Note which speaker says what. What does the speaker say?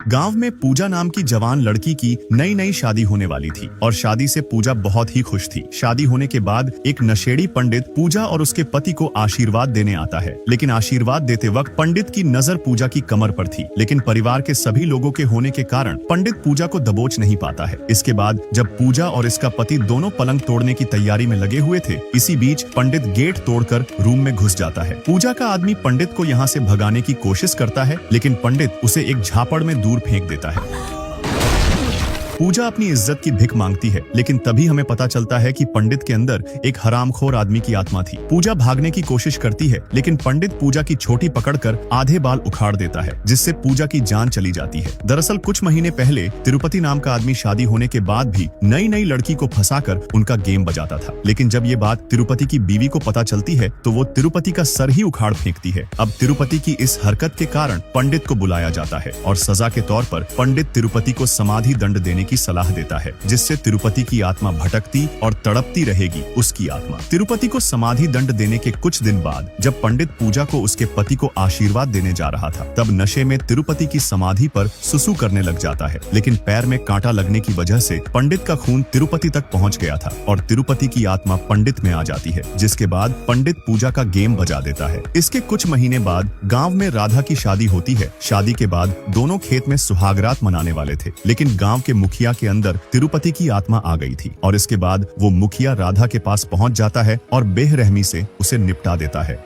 Speaker 1: गांव में पूजा नाम की जवान लड़की की नई नई शादी होने वाली थी और शादी से पूजा बहुत ही खुश थी। शादी होने के बाद एक नशेड़ी पंडित पूजा और उसके पति को आशीर्वाद देने आता है, लेकिन आशीर्वाद देते वक्त पंडित की नजर पूजा की कमर पर थी। लेकिन परिवार के सभी लोगों के होने के कारण पंडित पूजा को दबोच नहीं पाता है। इसके बाद जब पूजा और इसका पति दोनों पलंग तोड़ने की तैयारी में लगे हुए थे, इसी बीच पंडित गेट तोड़कर रूम में घुस जाता है। पूजा का आदमी पंडित को यहाँ से भगाने की कोशिश करता है, लेकिन पंडित उसे एक झापड़ में दूर फेंक देता है। पूजा अपनी इज्जत की भिख मांगती है, लेकिन तभी हमें पता चलता है कि पंडित के अंदर एक हरामखोर आदमी की आत्मा थी। पूजा भागने की कोशिश करती है, लेकिन पंडित पूजा की छोटी पकड़कर आधे बाल उखाड़ देता है, जिससे पूजा की जान चली जाती है। दरअसल कुछ महीने पहले तिरुपति नाम का आदमी शादी होने के बाद भी नई नई लड़की को फंसाकर उनका गेम बजाता था। लेकिन जब ये बात तिरुपति की बीवी को पता चलती है तो वो तिरुपति का सर ही उखाड़ फेंकती है। अब तिरुपति की इस हरकत के कारण पंडित को बुलाया जाता है और सजा के तौर पर पंडित तिरुपति को समाधि दंड देने की सलाह देता है, जिससे तिरुपति की आत्मा भटकती और तड़पती रहेगी। उसकी आत्मा तिरुपति को समाधि दंड देने के कुछ दिन बाद जब पंडित पूजा को उसके पति को आशीर्वाद देने जा रहा था, तब नशे में तिरुपति की समाधि पर सुसु करने लग जाता है। लेकिन पैर में कांटा लगने की वजह से पंडित का खून तिरुपति तक पहुंच गया था और तिरुपति की आत्मा पंडित में आ जाती है, जिसके बाद पंडित पूजा का गेम बजा देता है। इसके कुछ महीने बाद गाँव में राधा की शादी होती है। शादी के बाद दोनों खेत में सुहागरात मनाने वाले थे, लेकिन गाँव के मुखिया के अंदर तिरुपति की आत्मा आ गई थी और इसके बाद वो मुखिया राधा के पास पहुंच जाता है और बेरहमी से उसे निपटा देता है।